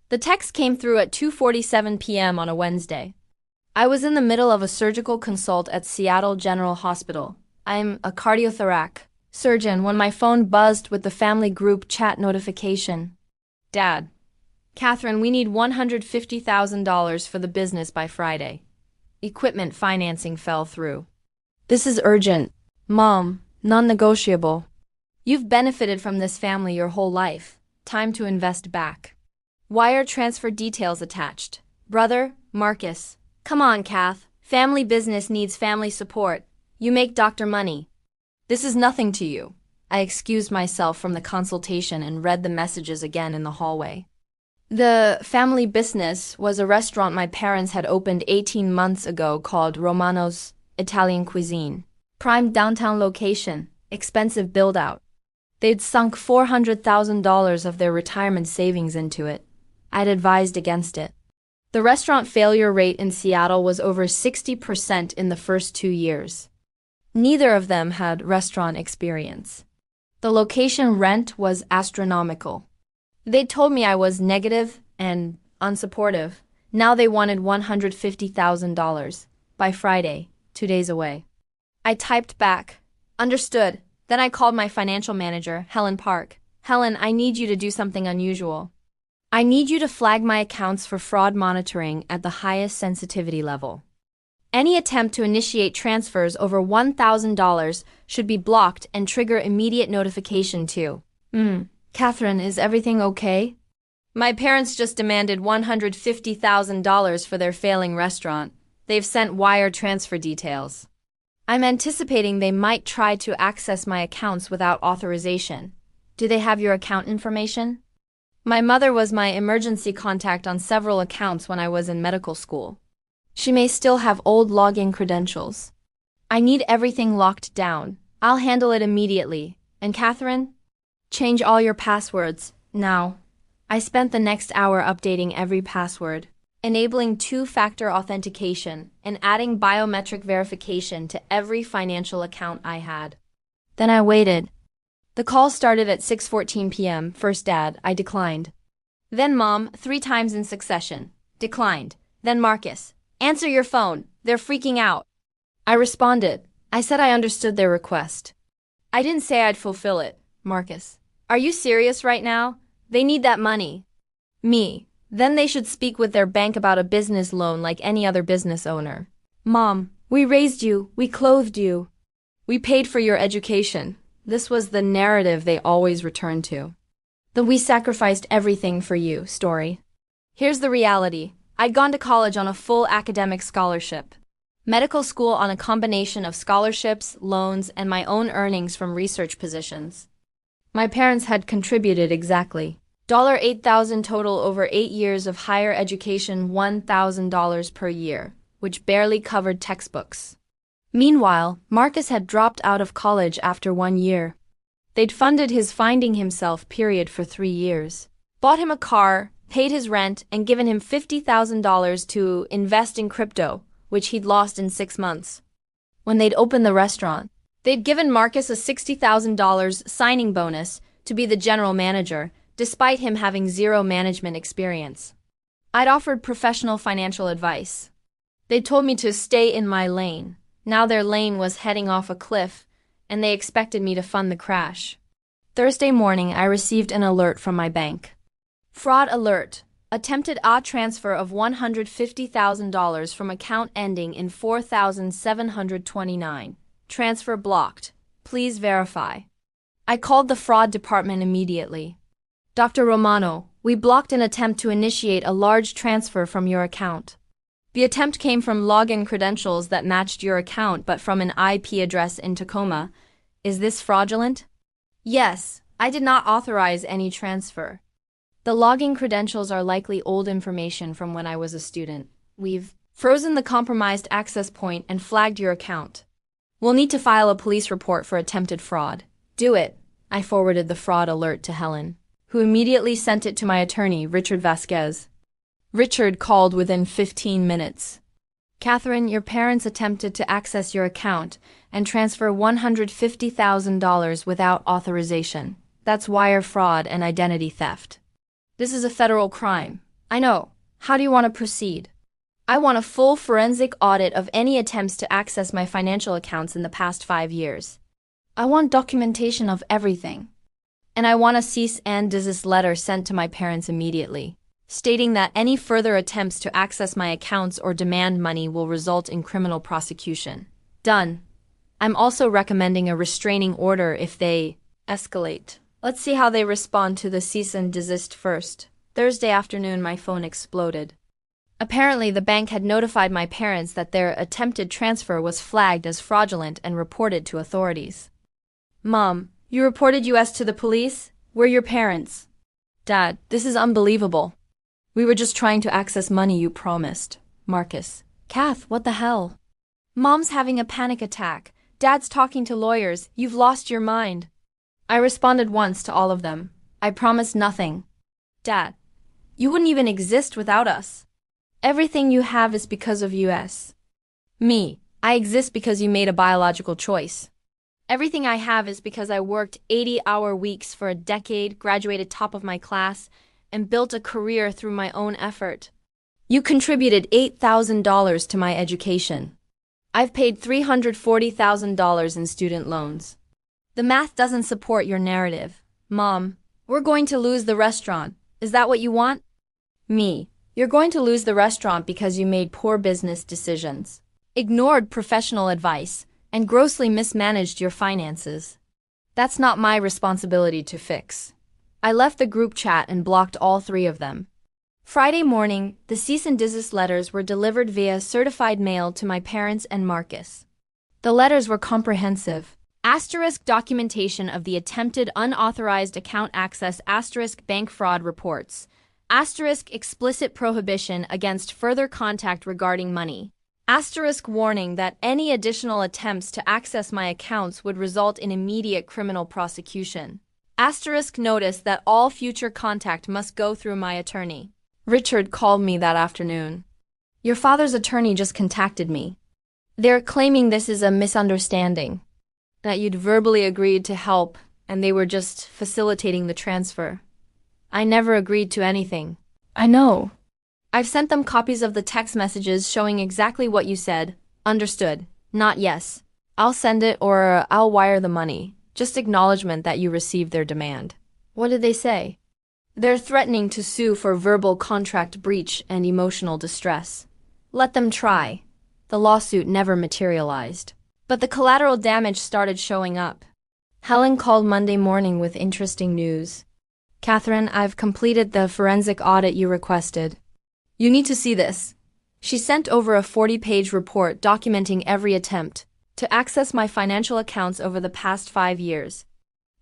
The text came through at 2:47 p.m. on a Wednesday. I was in the middle of a surgical consult at Seattle General Hospital. I'm a cardiothoracic surgeon when my phone buzzed with the family group chat notification. Dad. Catherine, we need $150,000 for the business by Friday. Equipment financing fell through. This is urgent. Mom, non-negotiable. You've benefited from this family your whole life. Time to invest back. Wire transfer details attached. Brother, Marcus. Come on, Kath. Family business needs family support. You make doctor money. This is nothing to you. I excused myself from the consultation and read the messages again in the hallway. The family business was a restaurant my parents had opened 18 months ago called Romano's Italian Cuisine. Prime downtown location, expensive build-out. They'd sunk $400,000 of their retirement savings into it. I'd advised against it. The restaurant failure rate in Seattle was over 60% in the first 2 years. Neither of them had restaurant experience. The location rent was astronomical. They told me I was negative and unsupportive. Now they wanted $150,000 by Friday, 2 days away. I typed back, "Understood." Then I called my financial manager, Helen Park. "Helen, I need you to do something unusual. I need you to flag my accounts for fraud monitoring at the highest sensitivity level. Any attempt to initiate transfers over $1,000 should be blocked and trigger immediate notification too." Catherine, is everything okay? My parents just demanded $150,000 for their failing restaurant. They've sent wire transfer details. I'm anticipating they might try to access my accounts without authorization. Do they have your account information? My mother was my emergency contact on several accounts when I was in medical school. She may still have old login credentials. I need everything locked down. I'll handle it immediately. And Catherine? Change all your passwords, now. I spent the next hour updating every password, enabling two-factor authentication, and adding biometric verification to every financial account I had. Then I waited. The call started at 6:14 p.m. First Dad, I declined. Then Mom, 3 times in succession. Declined. Then Marcus, answer your phone, they're freaking out. I responded. I said I understood their request. I didn't say I'd fulfill it. Marcus, are you serious right now? They need that money. Me, then they should speak with their bank about a business loan like any other business owner. Mom, we raised you, we clothed you. We paid for your education. This was the narrative they always returned to. The "we sacrificed everything for you" story. Here's the reality. I'd gone to college on a full academic scholarship. Medical school on a combination of scholarships, loans, and my own earnings from research positions. My parents had contributed exactly $8,000 total over 8 years of higher education, $1,000 per year, which barely covered textbooks. Meanwhile, Marcus had dropped out of college after 1 year. They'd funded his finding himself period for 3 years, bought him a car, paid his rent, and given him $50,000 to invest in crypto, which he'd lost in 6 months. When they'd opened the restaurant, they'd given Marcus a $60,000 signing bonus to be the general manager, despite him having 0 management experience. I'd offered professional financial advice. They told me to stay in my lane. Now their lane was heading off a cliff, and they expected me to fund the crash. Thursday morning, I received an alert from my bank. Fraud alert. Attempted a transfer of $150,000 from account ending in 4729. Transfer blocked. Please verify. I called the fraud department immediately. Dr. Romano, we blocked an attempt to initiate a large transfer from your account. The attempt came from login credentials that matched your account but from an IP address in Tacoma. Is this fraudulent? Yes, I did not authorize any transfer. The login credentials are likely old information from when I was a student. We've frozen the compromised access point and flagged your account. We'll need to file a police report for attempted fraud. Do it. I forwarded the fraud alert to Helen, who immediately sent it to my attorney, Richard Vasquez. Richard called within 15 minutes. Catherine, your parents attempted to access your account and transfer $150,000 without authorization. That's wire fraud and identity theft. This is a federal crime. I know. How do you want to proceed? I want a full forensic audit of any attempts to access my financial accounts in the past 5 years. I want documentation of everything. And I want a cease and desist letter sent to my parents immediately, stating that any further attempts to access my accounts or demand money will result in criminal prosecution. Done. I'm also recommending a restraining order if they escalate. Let's see how they respond to the cease and desist first. Thursday afternoon, my phone exploded. Apparently, the bank had notified my parents that their attempted transfer was flagged as fraudulent and reported to authorities. Mom, you reported us to the police? We're your parents. Dad, this is unbelievable. We were just trying to access money you promised. Marcus. Kath, what the hell? Mom's having a panic attack. Dad's talking to lawyers. You've lost your mind. I responded once to all of them. I promised nothing. Dad, you wouldn't even exist without us. Everything you have is because of us. Me, I exist because you made a biological choice. Everything I have is because I worked 80-hour weeks for a decade, graduated top of my class, and built a career through my own effort. You contributed $8,000 to my education. I've paid $340,000 in student loans. The math doesn't support your narrative. Mom, we're going to lose the restaurant. Is that what you want? Me, you're going to lose the restaurant because you made poor business decisions, ignored professional advice, and grossly mismanaged your finances. That's not my responsibility to fix. I left the group chat and blocked all 3 of them. Friday morning, the cease and desist letters were delivered via certified mail to my parents and Marcus. The letters were comprehensive. Asterisk documentation of the attempted unauthorized account access, asterisk bank fraud reports, asterisk explicit prohibition against further contact regarding money, asterisk warning that any additional attempts to access my accounts would result in immediate criminal prosecution, asterisk notice that all future contact must go through my attorney. Richard called me that afternoon. Your father's attorney just contacted me. They're claiming this is a misunderstanding, that you'd verbally agreed to help and they were just facilitating the transfer. I never agreed to anything. I know. I've sent them copies of the text messages showing exactly what you said. Understood. Not yes. I'll send it or I'll wire the money. Just acknowledgement that you received their demand. What did they say? They're threatening to sue for verbal contract breach and emotional distress. Let them try. The lawsuit never materialized. But the collateral damage started showing up. Helen called Monday morning with interesting news. Catherine, I've completed the forensic audit you requested. You need to see this. She sent over a 40-page report documenting every attempt to access my financial accounts over the past 5 years.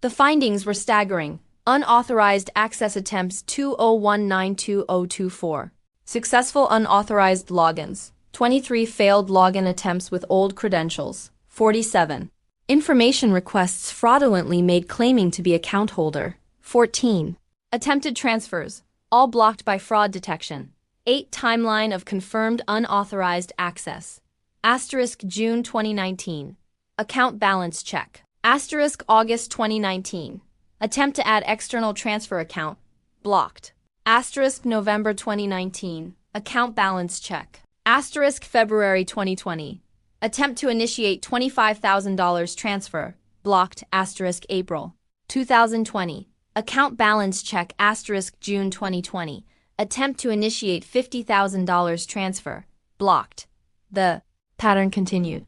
The findings were staggering. Unauthorized access attempts 20192024. Successful unauthorized logins. 23 failed login attempts with old credentials. 47. Information requests fraudulently made claiming to be account holder. 14. Attempted transfers, all blocked by fraud detection. 8. Timeline of confirmed unauthorized access. Asterisk June 2019. Account balance check. Asterisk August 2019. Attempt to add external transfer account. Blocked. Asterisk November 2019. Account balance check. Asterisk February 2020. Attempt to initiate $25,000 transfer. Blocked. Asterisk April 2020. Account balance check. Asterisk June 2020. Attempt to initiate $50,000 transfer. Blocked. The pattern continued.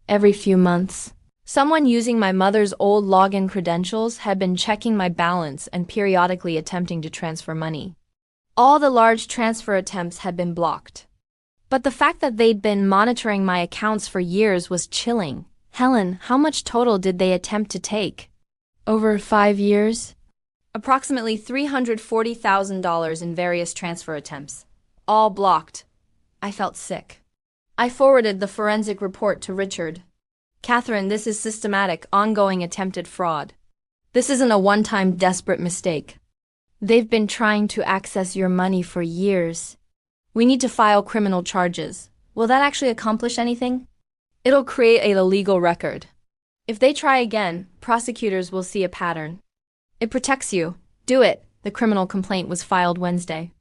Every few months, someone using my mother's old login credentials had been checking my balance and periodically attempting to transfer money. All the large transfer attempts had been blocked. But the fact that they'd been monitoring my accounts for years was chilling. Helen, how much total did they attempt to take? Over 5 years? Approximately $340,000 in various transfer attempts. All blocked. I felt sick. I forwarded the forensic report to Richard. Catherine, this is systematic, ongoing attempted fraud. This isn't a one-time desperate mistake. They've been trying to access your money for years. We need to file criminal charges. Will that actually accomplish anything? It'll create a legal record. If they try again, prosecutors will see a pattern. It protects you. Do it. The criminal complaint was filed Wednesday.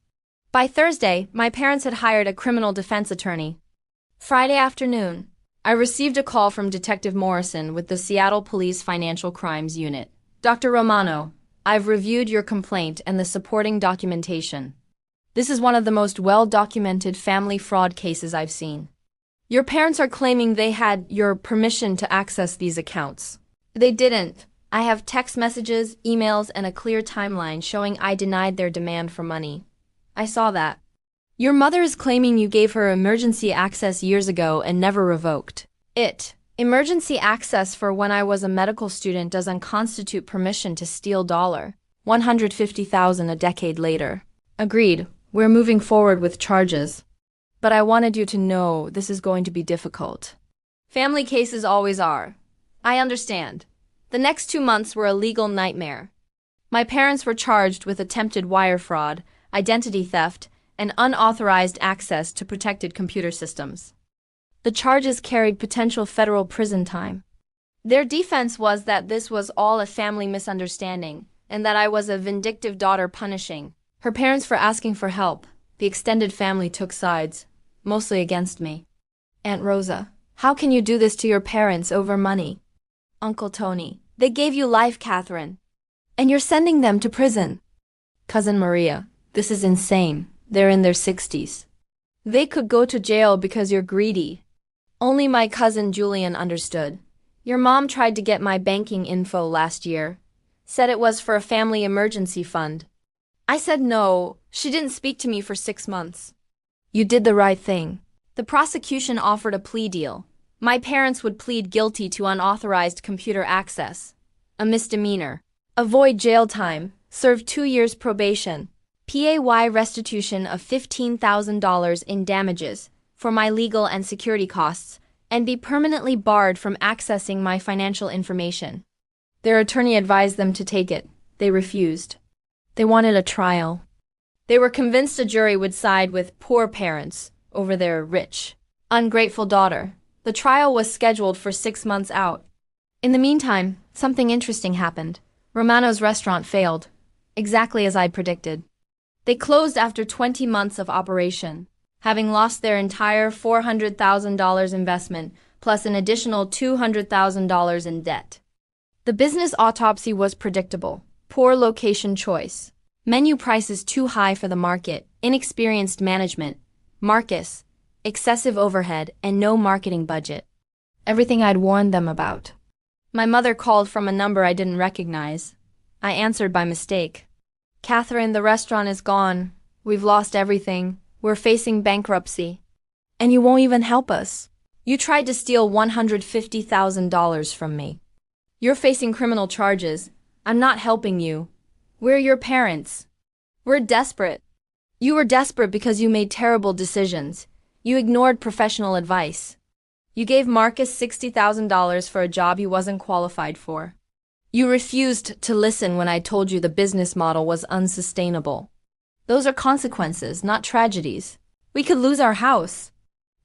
By Thursday, my parents had hired a criminal defense attorney. Friday afternoon, I received a call from Detective Morrison with the Seattle Police Financial Crimes Unit. Dr. Romano, I've reviewed your complaint and the supporting documentation. This is one of the most well-documented family fraud cases I've seen. Your parents are claiming they had your permission to access these accounts. They didn't. I have text messages, emails, and a clear timeline showing I denied their demand for money. I saw that. Your mother is claiming you gave her emergency access years ago and never revoked it. Emergency access for when I was a medical student doesn't constitute permission to steal $150,000 a decade later. Agreed. We're moving forward with charges. But I wanted you to know this is going to be difficult. Family cases always are. I understand. The next 2 months were a legal nightmare. My parents were charged with attempted wire fraud, identity theft, and unauthorized access to protected computer systems. The charges carried potential federal prison time. Their defense was that this was all a family misunderstanding, and that I was a vindictive daughter punishing her parents for asking for help. The extended family took sides, mostly against me. Aunt Rosa, how can you do this to your parents over money? Uncle Tony, they gave you life, Catherine. And you're sending them to prison. Cousin Maria, this is insane. They're in their 60s. They could go to jail because you're greedy. Only my cousin Julian understood. Your mom tried to get my banking info last year. Said it was for a family emergency fund. I said no. She didn't speak to me for 6 months. You did the right thing. The prosecution offered a plea deal. My parents would plead guilty to unauthorized computer access, a misdemeanor, avoid jail time, serve 2 years probation, pay restitution of $15,000 in damages for my legal and security costs, and be permanently barred from accessing my financial information. Their attorney advised them to take it. They refused. They wanted a trial. They were convinced a jury would side with poor parents over their rich, ungrateful daughter. The trial was scheduled for 6 months out. In the meantime, something interesting happened. Romano's restaurant failed, exactly as I'd predicted. They closed after 20 months of operation, having lost their entire $400,000 investment, plus an additional $200,000 in debt. The business autopsy was predictable. Poor location choice. Menu prices too high for the market, inexperienced management, Marcus, excessive overhead, and no marketing budget. Everything I'd warned them about. My mother called from a number I didn't recognize. I answered by mistake. Catherine, the restaurant is gone. We've lost everything. We're facing bankruptcy. And you won't even help us. You tried to steal $150,000 from me. You're facing criminal charges. I'm not helping you. We're your parents. We're desperate. You were desperate because you made terrible decisions. You ignored professional advice. You gave Marcus $60,000 for a job he wasn't qualified for. You refused to listen when I told you the business model was unsustainable. Those are consequences, not tragedies. We could lose our house.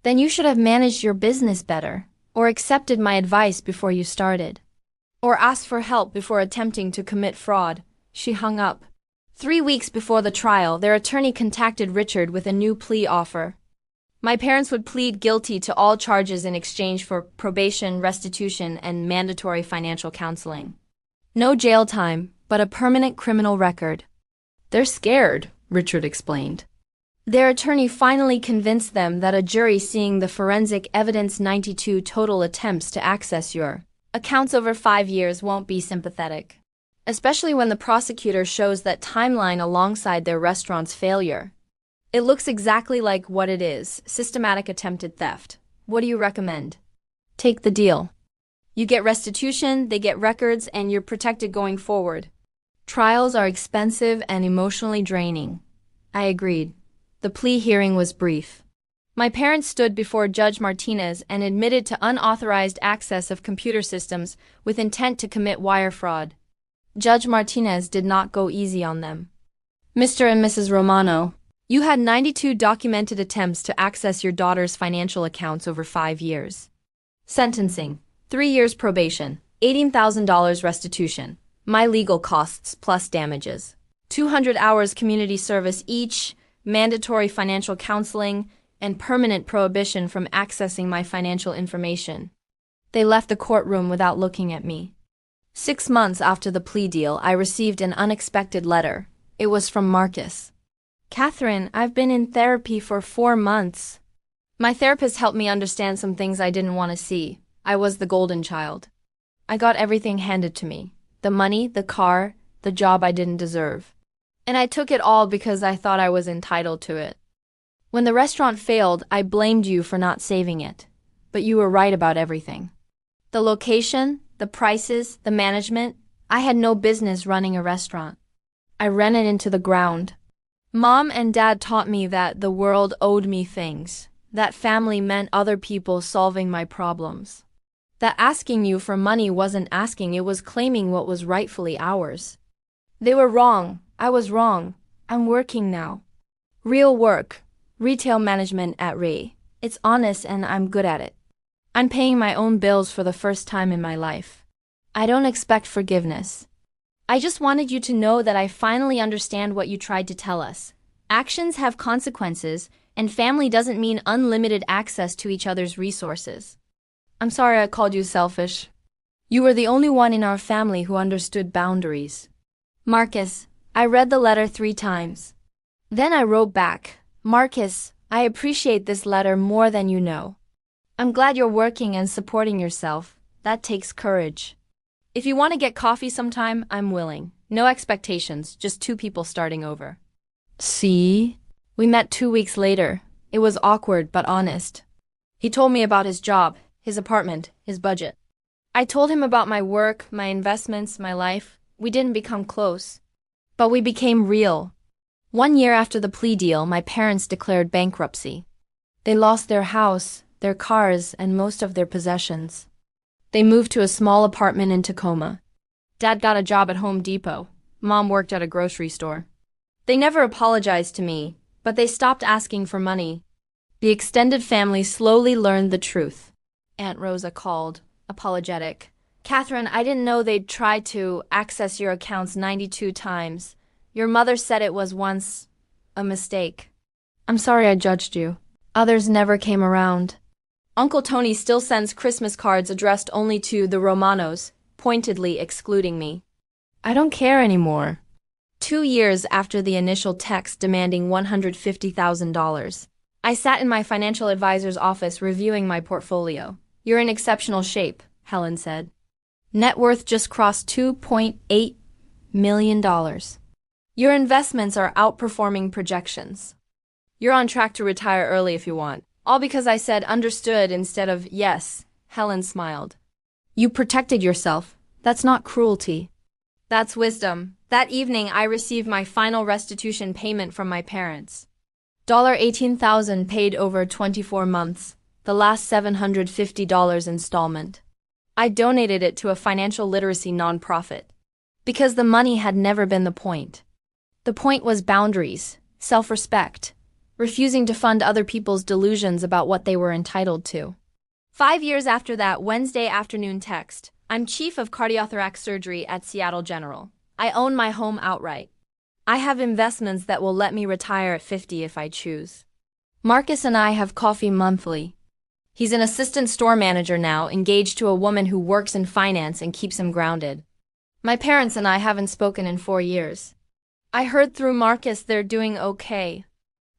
Then you should have managed your business better, or accepted my advice before you started, or asked for help before attempting to commit fraud. She hung up. 3 weeks before the trial, their attorney contacted Richard with a new plea offer. My parents would plead guilty to all charges in exchange for probation, restitution, and mandatory financial counseling. No jail time, but a permanent criminal record. They're scared, Richard explained. Their attorney finally convinced them that a jury seeing the forensic evidence 92 total attempts to access your accounts over 5 years won't be sympathetic. Especially when the prosecutor shows that timeline alongside their restaurant's failure. It looks exactly like what it is, systematic attempted theft. What do you recommend? Take the deal. You get restitution, they get records, and you're protected going forward. Trials are expensive and emotionally draining. I agreed. The plea hearing was brief. My parents stood before Judge Martinez and admitted to unauthorized access of computer systems with intent to commit wire fraud. Judge Martinez did not go easy on them. Mr. and Mrs. Romano, you had 92 documented attempts to access your daughter's financial accounts over 5 years. Sentencing: 3 years probation, $18,000 restitution, my legal costs plus damages, 200 hours community service each, mandatory financial counseling, and permanent prohibition from accessing my financial information. They left the courtroom without looking at me. 6 months after the plea deal, I received an unexpected letter. It was from Marcus. Catherine, I've been in therapy for 4 months. My therapist helped me understand some things I didn't want to see. I was the golden child. I got everything handed to me. The money, the car, the job I didn't deserve. And I took it all because I thought I was entitled to it. When the restaurant failed, I blamed you for not saving it. But you were right about everything. The location, the prices, the management. I had no business running a restaurant. I ran it into the ground. Mom and Dad taught me that the world owed me things. That family meant other people solving my problems. That asking you for money wasn't asking, it was claiming what was rightfully ours. They were wrong. I was wrong. I'm working now. Real work. Retail management at Ray. It's honest and I'm good at it. I'm paying my own bills for the first time in my life. I don't expect forgiveness. I just wanted you to know that I finally understand what you tried to tell us. Actions have consequences, and family doesn't mean unlimited access to each other's resources. I'm sorry I called you selfish. You were the only one in our family who understood boundaries. Marcus, I read the letter 3 times. Then I wrote back, Marcus, I appreciate this letter more than you know. I'm glad you're working and supporting yourself. That takes courage. If you want to get coffee sometime, I'm willing. No expectations, just 2 people starting over. See? We met 2 weeks later. It was awkward but honest. He told me about his job, his apartment, his budget. I told him about my work, my investments, my life. We didn't become close. But we became real. 1 year after the plea deal, my parents declared bankruptcy. They lost their house, their cars, and most of their possessions. They moved to a small apartment in Tacoma. Dad got a job at Home Depot. Mom worked at a grocery store. They never apologized to me, but they stopped asking for money. The extended family slowly learned the truth. Aunt Rosa called, apologetic. Catherine, I didn't know they'd tried to access your accounts 92 times. Your mother said it was once a mistake. I'm sorry I judged you. Others never came around. Uncle Tony still sends Christmas cards addressed only to the Romanos, pointedly excluding me. I don't care anymore. 2 years after the initial text demanding $150,000, I sat in my financial advisor's office reviewing my portfolio. You're in exceptional shape, Helen said. Net worth just crossed $2.8 million. Your investments are outperforming projections. You're on track to retire early if you want. All because I said understood instead of yes, Helen smiled. You protected yourself. That's not cruelty. That's wisdom. That evening, I received my final restitution payment from my parents. $18,000 paid over 24 months, the last $750 installment. I donated it to a financial literacy nonprofit. Because the money had never been the point. The point was boundaries, self-respect, refusing to fund other people's delusions about what they were entitled to. 5 years after that Wednesday afternoon text, I'm chief of cardiothoracic surgery at Seattle General. I own my home outright. I have investments that will let me retire at 50 if I choose. Marcus and I have coffee monthly. He's an assistant store manager now, engaged to a woman who works in finance and keeps him grounded. My parents and I haven't spoken in 4 years. I heard through Marcus they're doing okay.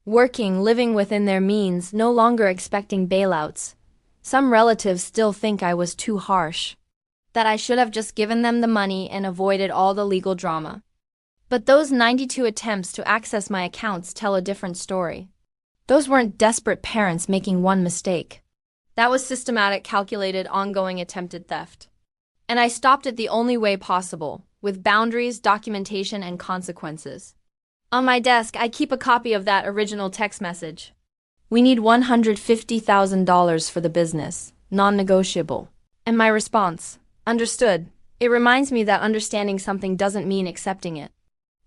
Working, living within their means, no longer expecting bailouts. Some relatives still think I was too harsh. That I should have just given them the money and avoided all the legal drama. But those 92 attempts to access my accounts tell a different story. Those weren't desperate parents making one mistake. That was systematic, calculated, ongoing attempted theft. And I stopped it the only way possible, with boundaries, documentation, and consequences. On my desk, I keep a copy of that original text message. We need $150,000 for the business, non-negotiable. And my response, understood. It reminds me that understanding something doesn't mean accepting it.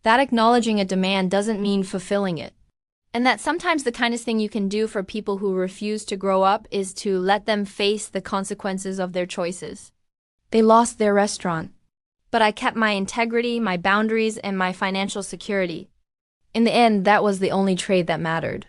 That acknowledging a demand doesn't mean fulfilling it. And that sometimes the kindest thing you can do for people who refuse to grow up is to let them face the consequences of their choices. They lost their restaurant. But I kept my integrity, my boundaries, and my financial security. In the end, that was the only trade that mattered.